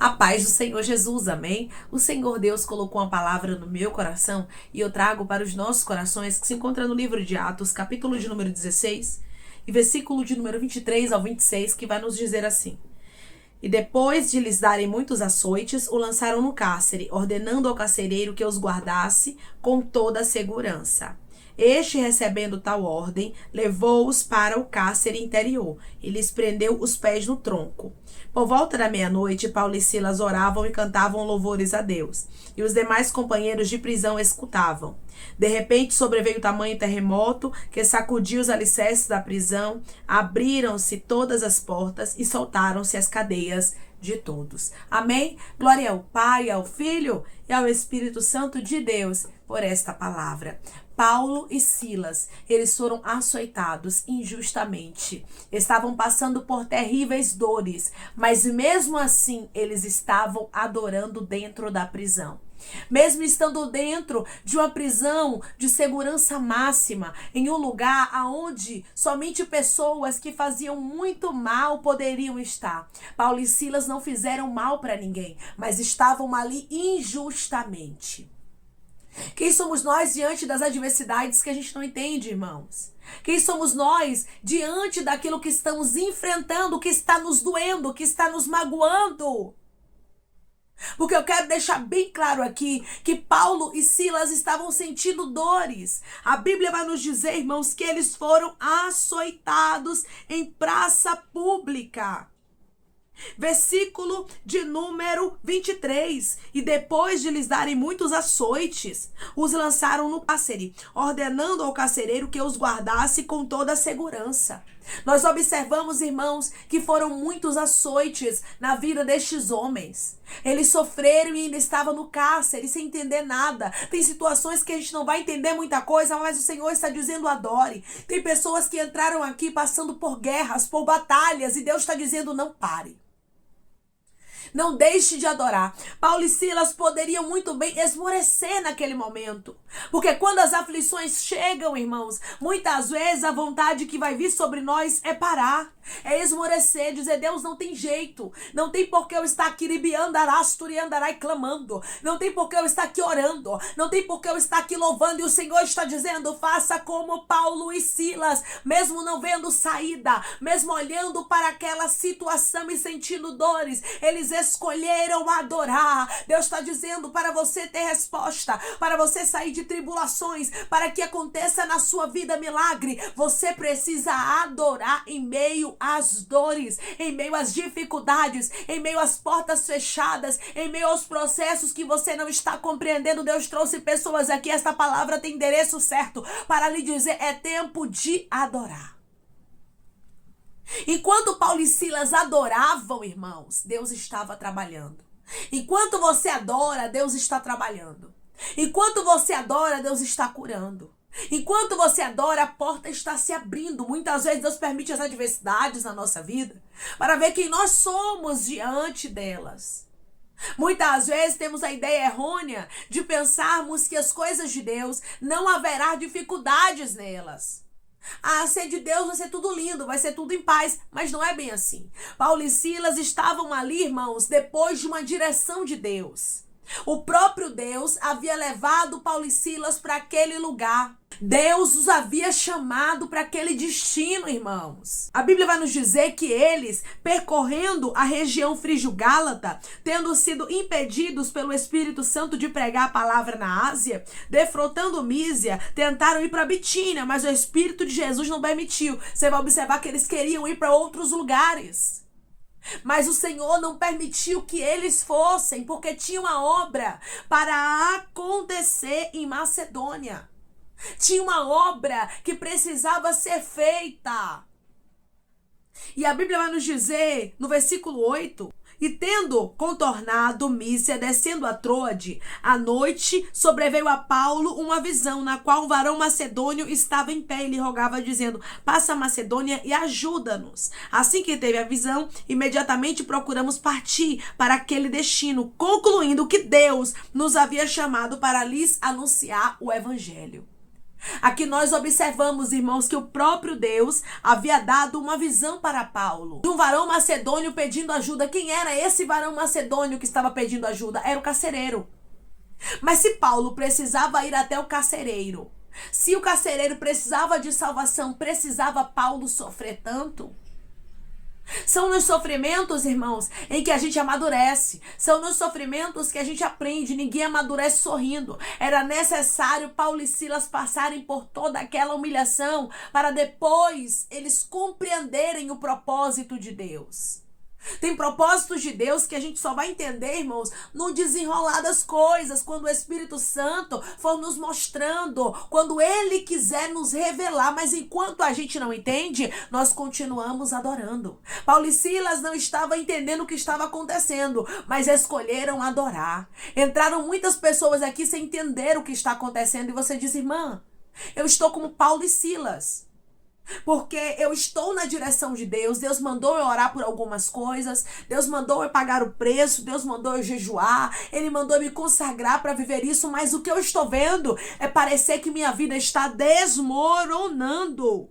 A paz do Senhor Jesus, amém? O Senhor Deus colocou uma palavra no meu coração e eu trago para os nossos corações, que se encontra no livro de Atos, capítulo de número 16 e versículo de número 23 ao 26, que vai nos dizer assim: E depois de lhes darem muitos açoites, o lançaram no cárcere, ordenando ao carcereiro que os guardasse com toda a segurança. Este, recebendo tal ordem, levou-os para o cárcere interior e lhes prendeu os pés no tronco. Por volta da meia-noite, Paulo e Silas oravam e cantavam louvores a Deus, e os demais companheiros de prisão escutavam. De repente sobreveio tamanho terremoto que sacudiu os alicerces da prisão, abriram-se todas as portas e soltaram-se as cadeias de todos. Amém? Glória ao Pai, ao Filho e ao Espírito Santo de Deus por esta palavra. Paulo e Silas, eles foram açoitados injustamente. Estavam passando por terríveis dores, mas mesmo assim eles estavam adorando dentro da prisão. Mesmo estando dentro de uma prisão de segurança máxima, em um lugar onde somente pessoas que faziam muito mal poderiam estar. Paulo e Silas não fizeram mal para ninguém, mas estavam ali injustamente. Quem somos nós diante das adversidades que a gente não entende, irmãos? Quem somos nós diante daquilo que estamos enfrentando, que está nos doendo, que está nos magoando? Porque eu quero deixar bem claro aqui que Paulo e Silas estavam sentindo dores. A Bíblia vai nos dizer, irmãos, que eles foram açoitados em praça pública. Versículo de número 23. E depois de lhes darem muitos açoites, os lançaram no cárcere, ordenando ao carcereiro que os guardasse com toda a segurança. Nós observamos, irmãos, que foram muitos açoites na vida destes homens. Eles sofreram e ainda estavam no cárcere sem entender nada. Tem situações que a gente não vai entender muita coisa, mas o Senhor está dizendo adore. Tem pessoas que entraram aqui passando por guerras, por batalhas, e Deus está dizendo não pare. Não deixe de adorar. Paulo e Silas poderiam muito bem esmorecer naquele momento. Porque quando as aflições chegam, irmãos, muitas vezes a vontade que vai vir sobre nós é parar. É esmorecer, dizer, Deus, não tem jeito. Não tem por que eu estar aqui ribiandará e clamando. Não tem por que eu estar aqui orando. Não tem por que eu estar aqui louvando. E o Senhor está dizendo, faça como Paulo e Silas. Mesmo não vendo saída, mesmo olhando para aquela situação e sentindo dores, eles escolheram adorar. Deus está dizendo para você ter resposta, para você sair de tribulações, para que aconteça na sua vida milagre, você precisa adorar em meio às dores, em meio às dificuldades, em meio às portas fechadas, em meio aos processos que você não está compreendendo. Deus trouxe pessoas aqui, esta palavra tem endereço certo para lhe dizer, é tempo de adorar. Enquanto Paulo e Silas adoravam, irmãos, Deus estava trabalhando. Enquanto você adora, Deus está trabalhando. Enquanto você adora, Deus está curando. Enquanto você adora, a porta está se abrindo. Muitas vezes Deus permite as adversidades na nossa vida para ver quem nós somos diante delas. Muitas vezes temos a ideia errônea de pensarmos que as coisas de Deus não haverá dificuldades nelas. Ser de Deus vai ser tudo lindo, vai ser tudo em paz, mas não é bem assim. Paulo e Silas estavam ali, irmãos, depois de uma direção de Deus. O próprio Deus havia levado Paulo e Silas para aquele lugar. Deus os havia chamado para aquele destino, irmãos. A Bíblia vai nos dizer que eles, percorrendo a região frígio-gálata, tendo sido impedidos pelo Espírito Santo de pregar a palavra na Ásia, defrontando Mísia, tentaram ir para Bitínia, mas o Espírito de Jesus não permitiu. Você vai observar que eles queriam ir para outros lugares. Mas o Senhor não permitiu que eles fossem, porque tinha uma obra para acontecer em Macedônia. Tinha uma obra que precisava ser feita. E a Bíblia vai nos dizer, no versículo 8, e tendo contornado Mísia, descendo a Troade, à noite sobreveio a Paulo uma visão, na qual um varão macedônio estava em pé e lhe rogava, dizendo, passa a Macedônia e ajuda-nos. Assim que teve a visão, imediatamente procuramos partir para aquele destino, concluindo que Deus nos havia chamado para lhes anunciar o evangelho. Aqui nós observamos, irmãos, que o próprio Deus havia dado uma visão para Paulo. De um varão macedônio pedindo ajuda. Quem era esse varão macedônio que estava pedindo ajuda? Era o carcereiro. Mas se Paulo precisava ir até o carcereiro, se o carcereiro precisava de salvação, precisava Paulo sofrer tanto? São nos sofrimentos, irmãos, em que a gente amadurece. São nos sofrimentos que a gente aprende. Ninguém amadurece sorrindo. Era necessário Paulo e Silas passarem por toda aquela humilhação para depois eles compreenderem o propósito de Deus. Tem propósitos de Deus que a gente só vai entender, irmãos, no desenrolar das coisas, quando o Espírito Santo for nos mostrando, quando Ele quiser nos revelar. Mas enquanto a gente não entende, nós continuamos adorando. Paulo e Silas não estavam entendendo o que estava acontecendo, mas escolheram adorar. Entraram muitas pessoas aqui sem entender o que está acontecendo e você diz: irmã, eu estou como Paulo e Silas. Porque eu estou na direção de Deus. Deus mandou eu orar por algumas coisas. Deus mandou eu pagar o preço. Deus mandou eu jejuar. Ele mandou eu me consagrar para viver isso. Mas o que eu estou vendo é parecer que minha vida está desmoronando.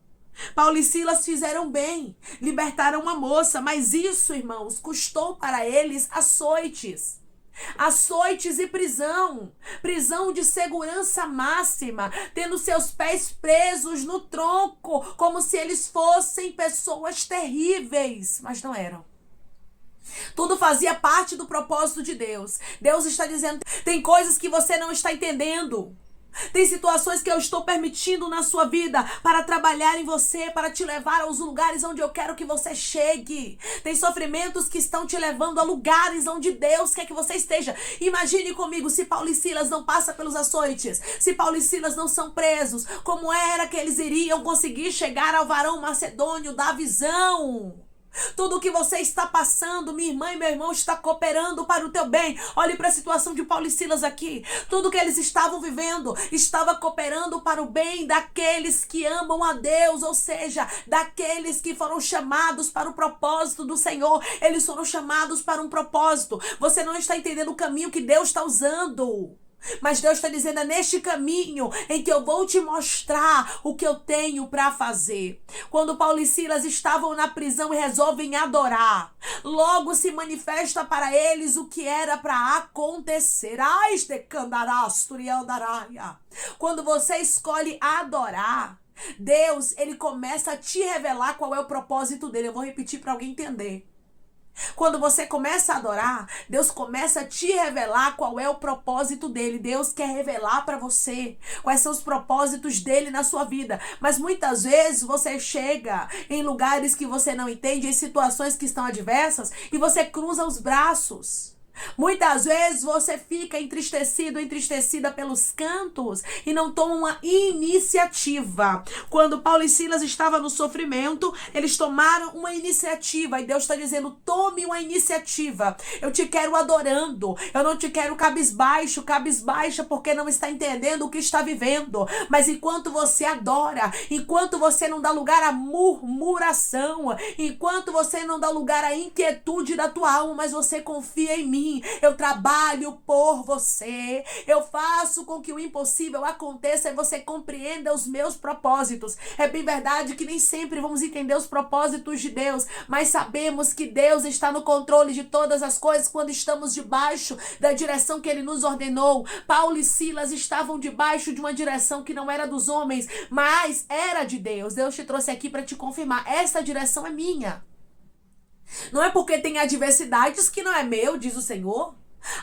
Paulo e Silas fizeram bem. Libertaram uma moça. Mas isso, irmãos, custou para eles açoites. Açoites e prisão de segurança máxima, tendo seus pés presos no tronco, como se eles fossem pessoas terríveis, mas não eram. Tudo fazia parte do propósito de Deus. Deus está dizendo: tem coisas que você não está entendendo. Tem situações que eu estou permitindo na sua vida para trabalhar em você, para te levar aos lugares onde eu quero que você chegue. Tem sofrimentos que estão te levando a lugares onde Deus quer que você esteja. Imagine comigo, se Paulo e Silas não passam pelos açoites, se Paulo e Silas não são presos, como era que eles iriam conseguir chegar ao varão macedônio da visão? Tudo o que você está passando, minha irmã e meu irmão, está cooperando para o teu bem. Olhe para a situação de Paulo e Silas aqui. Tudo que eles estavam vivendo estava cooperando para o bem daqueles que amam a Deus, ou seja, daqueles que foram chamados para o propósito do Senhor. Eles foram chamados para um propósito. Você não está entendendo o caminho que Deus está usando. Mas Deus está dizendo: é neste caminho em que eu vou te mostrar o que eu tenho para fazer. Quando Paulo e Silas estavam na prisão e resolvem adorar, logo se manifesta para eles o que era para acontecer. Quando você escolhe adorar, Deus, ele começa a te revelar qual é o propósito dele. Eu vou repetir para alguém entender. Quando você começa a adorar, Deus começa a te revelar qual é o propósito dele. Deus quer revelar para você quais são os propósitos dele na sua vida. Mas muitas vezes você chega em lugares que você não entende, em situações que estão adversas, e você cruza os braços. Muitas vezes você fica entristecida pelos cantos e não toma uma iniciativa. Quando Paulo e Silas estavam no sofrimento, eles tomaram uma iniciativa e Deus está dizendo: tome uma iniciativa. Eu te quero adorando, eu não te quero cabisbaixa porque não está entendendo o que está vivendo. Mas enquanto você adora, enquanto você não dá lugar à murmuração, enquanto você não dá lugar à inquietude da tua alma, mas você confia em mim, eu trabalho por você, eu faço com que o impossível aconteça e você compreenda os meus propósitos. É bem verdade que nem sempre vamos entender os propósitos de Deus, mas sabemos que Deus está no controle de todas as coisas quando estamos debaixo da direção que Ele nos ordenou. Paulo e Silas estavam debaixo de uma direção que não era dos homens, mas era de Deus. Deus te trouxe aqui para te confirmar: essa direção é minha. Não é porque tem adversidades que não é meu, diz o Senhor.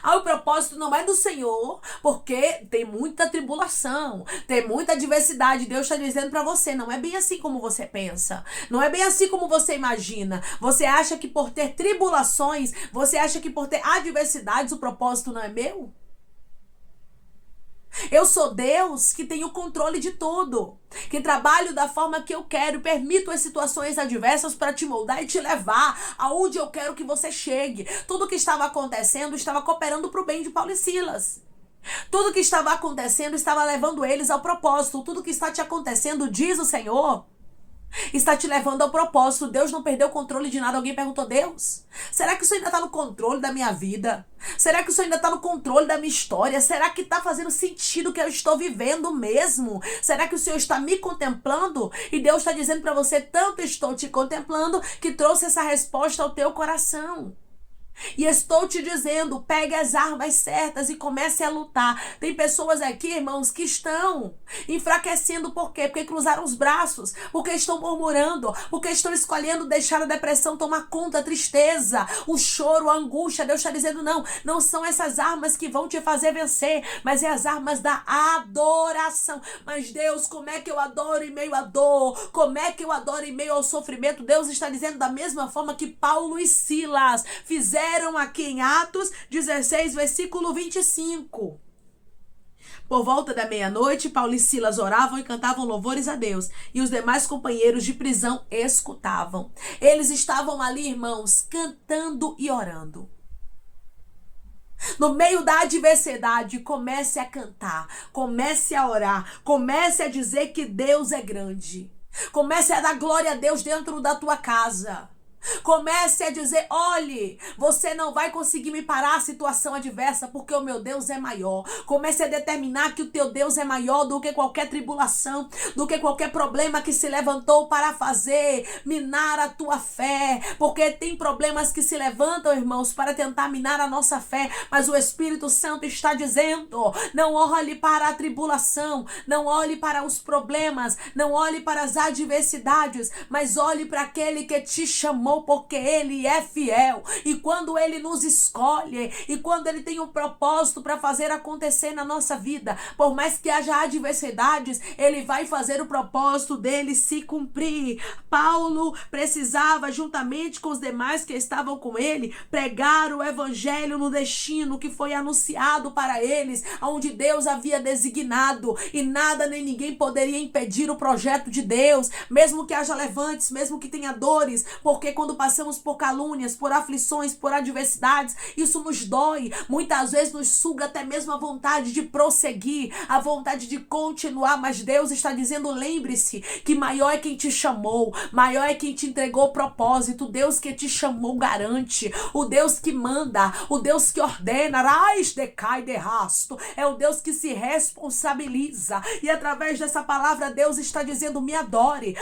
O propósito não é do Senhor, porque tem muita tribulação, tem muita adversidade. Deus está dizendo para você: não é bem assim como você pensa, não é bem assim como você imagina. Você acha que por ter tribulações, você acha que por ter adversidades, o propósito não é meu? Eu sou Deus que tem o controle de tudo, que trabalho da forma que eu quero, permito as situações adversas para te moldar e te levar aonde eu quero que você chegue. Tudo que estava acontecendo estava cooperando para o bem de Paulo e Silas. Tudo que estava acontecendo estava levando eles ao propósito. Tudo que está te acontecendo, diz o Senhor, Está te levando ao propósito. Deus não perdeu o controle de nada. Alguém perguntou: Deus, será que o Senhor ainda está no controle da minha vida? Será que o Senhor ainda está no controle da minha história? Será que está fazendo sentido o que eu estou vivendo mesmo? Será que o Senhor está me contemplando? E Deus está dizendo para você: tanto estou te contemplando que trouxe essa resposta ao teu coração. E estou te dizendo, pegue as armas certas e comece a lutar. Tem pessoas aqui, irmãos, que estão enfraquecendo. Por quê? Porque cruzaram os braços, porque estão murmurando, porque estão escolhendo deixar a depressão tomar conta, a tristeza, o choro, a angústia. Deus está dizendo: não são essas armas que vão te fazer vencer, mas é as armas da adoração. Mas Deus, como é que eu adoro em meio à dor? Como é que eu adoro em meio ao sofrimento? Deus está dizendo da mesma forma que Paulo e Silas fizeram aqui em Atos 16, versículo 25. Por volta da meia-noite, Paulo e Silas oravam e cantavam louvores a Deus, e os demais companheiros de prisão escutavam. Eles estavam ali, irmãos, cantando e orando. No meio da adversidade, comece a cantar, comece a orar, comece a dizer que Deus é grande. Comece a dar glória a Deus dentro da tua casa. Comece a dizer: olhe, você não vai conseguir me parar a situação adversa, porque o meu Deus é maior. Comece a determinar que o teu Deus é maior do que qualquer tribulação, do que qualquer problema que se levantou para fazer minar a tua fé, porque tem problemas que se levantam, irmãos, para tentar minar a nossa fé, mas o Espírito Santo está dizendo: não olhe para a tribulação, não olhe para os problemas, não olhe para as adversidades, mas olhe para aquele que te chamou, porque Ele é fiel. E quando Ele nos escolhe, e quando Ele tem um propósito para fazer acontecer na nossa vida, por mais que haja adversidades, Ele vai fazer o propósito dele se cumprir. Paulo precisava, juntamente com os demais que estavam com ele, pregar o evangelho no destino que foi anunciado para eles, onde Deus havia designado, e nada nem ninguém poderia impedir o projeto de Deus, mesmo que haja levantes, mesmo que tenha dores, porque quando passamos por calúnias, por aflições, por adversidades, isso nos dói, muitas vezes nos suga até mesmo a vontade de prosseguir, a vontade de continuar, mas Deus está dizendo: lembre-se que maior é quem te chamou, maior é quem te entregou o propósito. O Deus que te chamou garante, o Deus que manda, o Deus que ordena, é o Deus que se responsabiliza, e através dessa palavra Deus está dizendo: me adore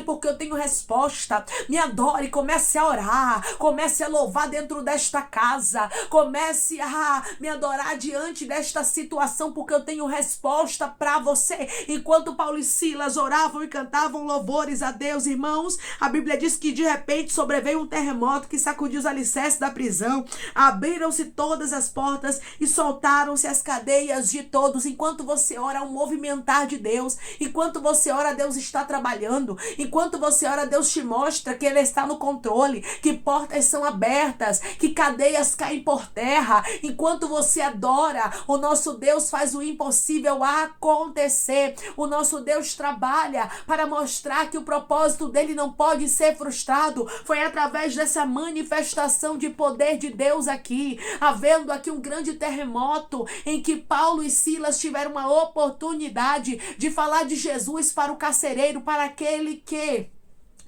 porque eu tenho resposta, me adore. Comece a orar, comece a louvar dentro desta casa, comece a me adorar diante desta situação, porque eu tenho resposta para você. Enquanto Paulo e Silas oravam e cantavam louvores a Deus, irmãos, a Bíblia diz que de repente sobreveio um terremoto que sacudiu os alicerces da prisão, abriram-se todas as portas e soltaram-se as cadeias de todos. Enquanto você ora, há um movimentar de Deus. Enquanto você ora, Deus está trabalhando. Enquanto você ora, Deus te mostra que Ele está no controle, que portas são abertas, que cadeias caem por terra. Enquanto você adora, o nosso Deus faz o impossível acontecer. O nosso Deus trabalha para mostrar que o propósito dele não pode ser frustrado. Foi através dessa manifestação de poder de Deus aqui, havendo aqui um grande terremoto, em que Paulo e Silas tiveram uma oportunidade de falar de Jesus para o carcereiro, para aquele que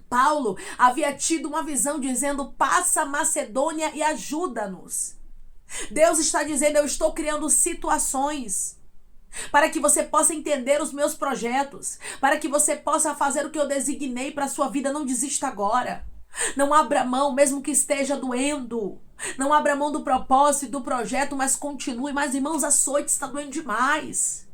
Paulo havia tido uma visão dizendo: passa a Macedônia e ajuda-nos. Deus está dizendo: eu estou criando situações para que você possa entender os meus projetos, para que você possa fazer o que eu designei para a sua vida. Não desista agora. Não abra mão, mesmo que esteja doendo. Não abra mão do propósito e do projeto, mas continue. Mas, irmãos, açoite está doendo demais.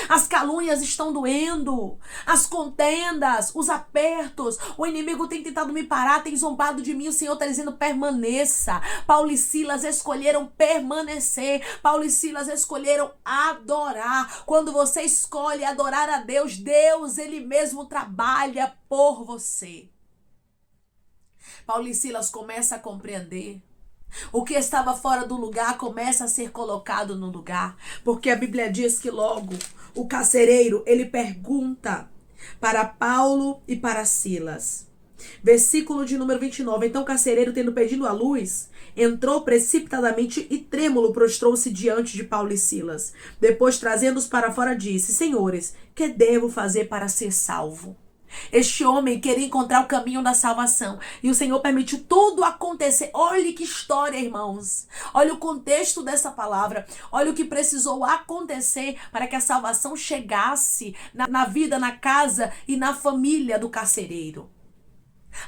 As calúnias estão doendo, as contendas, os apertos, o inimigo tem tentado me parar, tem zombado de mim. O Senhor está dizendo: permaneça. Paulo e Silas escolheram permanecer, Paulo e Silas escolheram adorar. Quando você escolhe adorar a Deus, Deus Ele mesmo trabalha por você. Paulo e Silas começam a compreender. O que estava fora do lugar começa a ser colocado no lugar, porque a Bíblia diz que logo o carcereiro, ele pergunta para Paulo e para Silas. Versículo de número 29. Então o carcereiro, tendo pedido a luz, entrou precipitadamente e trêmulo prostrou-se diante de Paulo e Silas. Depois, trazendo-os para fora, disse: senhores, que devo fazer para ser salvo? Este homem queria encontrar o caminho da salvação. E o Senhor permitiu tudo acontecer. Olha que história, irmãos. Olha o contexto dessa palavra. Olha o que precisou acontecer para que a salvação chegasse na vida, na casa e na família do carcereiro.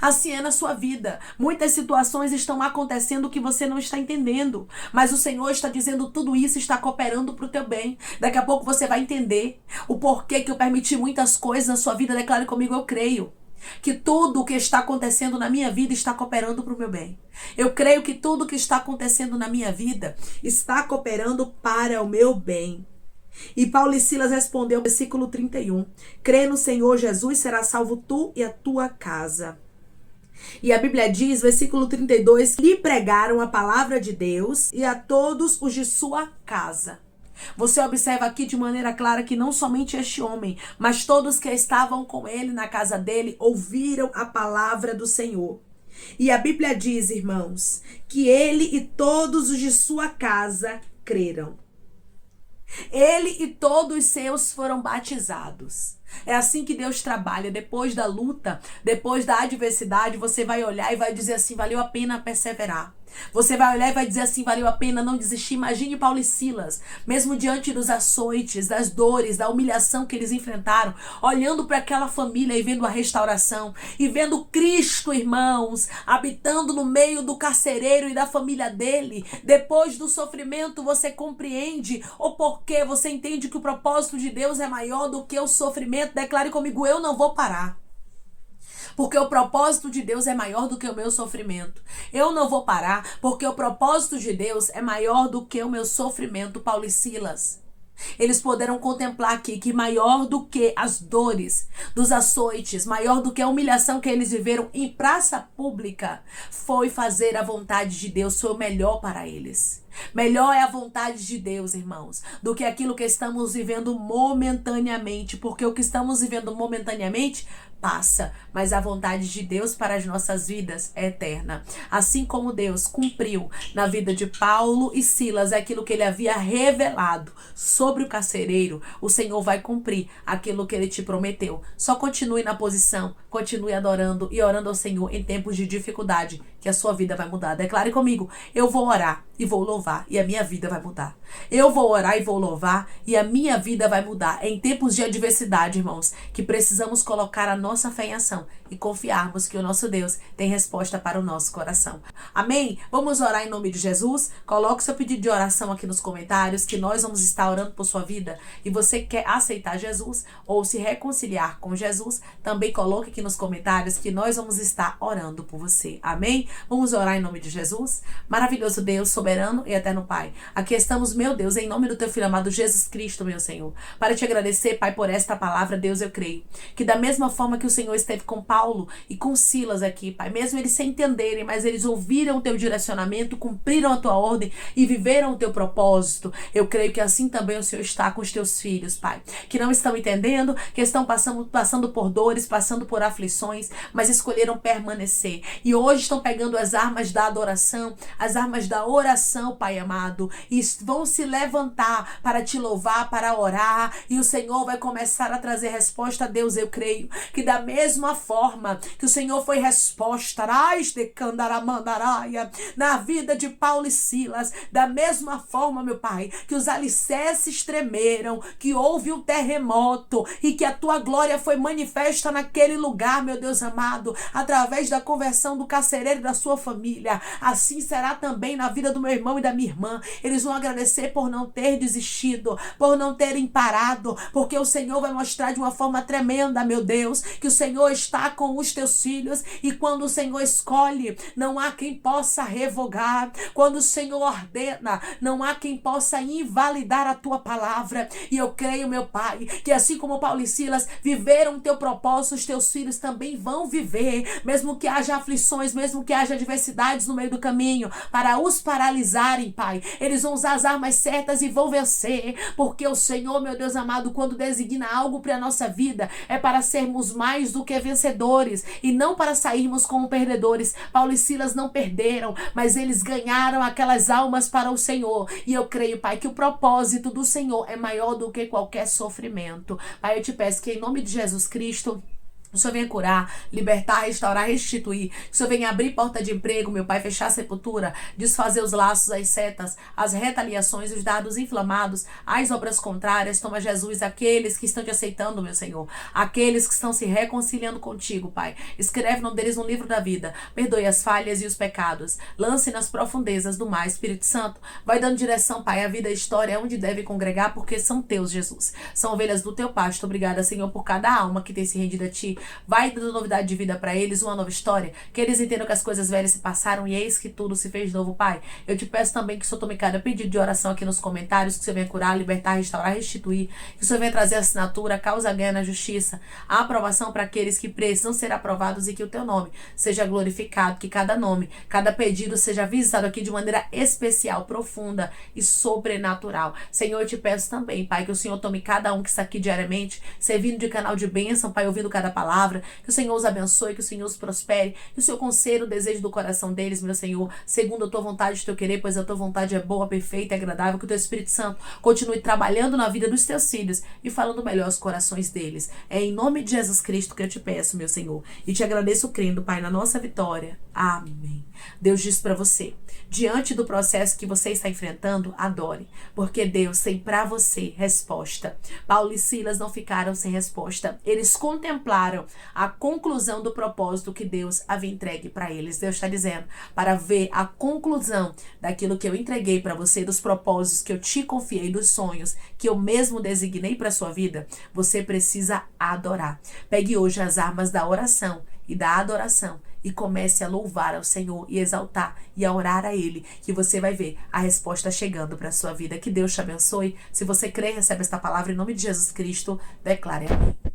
Assim é na sua vida. Muitas situações estão acontecendo que você não está entendendo. Mas o Senhor está dizendo tudo isso está cooperando para o teu bem. Daqui a pouco você vai entender o porquê que eu permiti muitas coisas na sua vida. Declare comigo, eu creio que tudo o que está acontecendo na minha vida está cooperando para o meu bem. Eu creio que tudo o que está acontecendo na minha vida está cooperando para o meu bem. E Paulo e Silas respondeu, versículo 31. Crê no Senhor Jesus, será salvo tu e a tua casa. E a Bíblia diz, versículo 32, lhe pregaram a palavra de Deus e a todos os de sua casa. Você observa aqui de maneira clara que não somente este homem, mas todos que estavam com ele na casa dele ouviram a palavra do Senhor. E a Bíblia diz, irmãos, que ele e todos os de sua casa creram. Ele e todos os seus foram batizados. É assim que Deus trabalha. Depois da luta, depois da adversidade, você vai olhar e vai dizer assim, valeu a pena perseverar. Você vai olhar e vai dizer assim, valeu a pena não desistir. Imagine Paulo e Silas, mesmo diante dos açoites, das dores, da humilhação que eles enfrentaram, olhando para aquela família e vendo a restauração, e vendo Cristo, irmãos, habitando no meio do carcereiro e da família dele. Depois do sofrimento, você compreende o porquê, você entende que o propósito de Deus é maior do que o sofrimento. Declare comigo, eu não vou parar. Porque o propósito de Deus é maior do que o meu sofrimento. Eu não vou parar, porque o propósito de Deus é maior do que o meu sofrimento. Paulo e Silas, eles poderão contemplar aqui que maior do que as dores dos açoites, maior do que a humilhação que eles viveram em praça pública, foi fazer a vontade de Deus, foi o melhor para eles. Melhor é a vontade de Deus, irmãos, do que aquilo que estamos vivendo momentaneamente, porque o que estamos vivendo momentaneamente passa, mas a vontade de Deus para as nossas vidas é eterna. Assim como Deus cumpriu na vida de Paulo e Silas aquilo que ele havia revelado sobre o carcereiro, o Senhor vai cumprir aquilo que ele te prometeu. Só continue na posição, continue adorando e orando ao Senhor em tempos de dificuldade, que a sua vida vai mudar. Declare comigo, eu vou orar e vou louvar e a minha vida vai mudar. Eu vou orar e vou louvar e a minha vida vai mudar. É em tempos de adversidade, irmãos, que precisamos colocar a nossa fé em ação e confiarmos que o nosso Deus tem resposta para o nosso coração. Amém? Vamos orar em nome de Jesus? Coloque seu pedido de oração aqui nos comentários, que nós vamos estar orando por sua vida. E você quer aceitar Jesus ou se reconciliar com Jesus, também coloque aqui nos comentários que nós vamos estar orando por você. Amém? Vamos orar em nome de Jesus? Maravilhoso Deus, soberano e eterno Pai. Aqui estamos, meu Deus, em nome do teu Filho amado Jesus Cristo, meu Senhor, para te agradecer, Pai, por esta palavra. Deus, eu creio que da mesma forma que o Senhor esteve com Paulo e com Silas aqui, Pai, mesmo eles sem entenderem, mas eles ouviram o teu direcionamento, cumpriram a tua ordem e viveram o teu propósito. Eu creio que assim também o Senhor está com os teus filhos, Pai, que não estão entendendo, que estão passando por dores, passando por aflições, mas escolheram permanecer. E hoje estão pegando as armas da adoração, as armas da oração, Pai amado, e vão se levantar para te louvar, para orar, e o Senhor vai começar a trazer resposta. A Deus, eu creio que da mesma forma que o Senhor foi resposta na vida de Paulo e Silas, da mesma forma, meu Pai, que os alicerces tremeram, que houve um terremoto e que a tua glória foi manifesta naquele lugar, meu Deus amado, através da conversão do carcereiro e da sua família, assim será também na vida do meu irmão e da minha irmã. Eles vão agradecer por não ter desistido, por não terem parado, porque o Senhor vai mostrar de uma forma tremenda, meu Deus, que o Senhor está com os teus filhos, e quando o Senhor escolhe, não há quem possa revogar. Quando o Senhor ordena, não há quem possa invalidar a tua palavra. E eu creio, meu Pai, que assim como Paulo e Silas viveram o teu propósito, os teus filhos também vão viver, mesmo que haja aflições, mesmo que haja adversidades no meio do caminho, para os paralisarem, Pai. Eles vão usar as armas certas e vão vencer, porque o Senhor, meu Deus amado, quando designa algo para a nossa vida, é para sermos mais do que vencedores e não para sairmos como perdedores. Paulo e Silas não perderam, mas eles ganharam aquelas almas para o Senhor. E eu creio, Pai, que o propósito do Senhor é maior do que qualquer sofrimento. Pai, eu te peço que em nome de Jesus Cristo, O Senhor venha curar, libertar, restaurar, restituir. Que o Senhor venha abrir porta de emprego, meu Pai, fechar a sepultura, desfazer os laços, as setas, as retaliações, os dardos inflamados, as obras contrárias. Toma, Jesus, aqueles que estão te aceitando, meu Senhor. Aqueles que estão se reconciliando contigo, Pai. Escreve o nome deles no livro da vida. Perdoe as falhas e os pecados. Lance nas profundezas do mar, Espírito Santo. Vai dando direção, Pai, a vida, a história, onde deve congregar, porque são teus, Jesus. São ovelhas do teu pasto. Obrigada, Senhor, por cada alma que tem se rendido a ti. Vai dando novidade de vida para eles, uma nova história, que eles entendam que as coisas velhas se passaram e eis que tudo se fez novo, Pai. Eu te peço também que o Senhor tome cada pedido de oração aqui nos comentários, que o Senhor venha curar, libertar, restaurar, restituir, que o Senhor venha trazer assinatura, causa ganha na justiça, a aprovação para aqueles que precisam ser aprovados e que o teu nome seja glorificado, que cada nome, cada pedido seja visitado aqui de maneira especial, profunda e sobrenatural. Senhor, eu te peço também, Pai, que o Senhor tome cada um que está aqui diariamente, servindo de canal de bênção, Pai, ouvindo cada palavra, que o Senhor os abençoe, que o Senhor os prospere, que o Senhor conceda o desejo do coração deles, meu Senhor, segundo a tua vontade e o teu querer, pois a tua vontade é boa, perfeita e agradável, que o teu Espírito Santo continue trabalhando na vida dos teus filhos e falando melhor aos corações deles. É em nome de Jesus Cristo que eu te peço, meu Senhor, e te agradeço crendo, Pai, na nossa vitória. Amém. Deus diz para você, diante do processo que você está enfrentando, adore, porque Deus tem para você resposta. Paulo e Silas não ficaram sem resposta, eles contemplaram a conclusão do propósito que Deus havia entregue para eles. Deus está dizendo, para ver a conclusão daquilo que eu entreguei para você, dos propósitos que eu te confiei, dos sonhos que eu mesmo designei para sua vida, você precisa adorar. Pegue hoje as armas da oração e da adoração e comece a louvar ao Senhor e exaltar e a orar a Ele, que você vai ver a resposta chegando para a sua vida. Que Deus te abençoe. Se você crê, recebe esta palavra em nome de Jesus Cristo. Declare amém.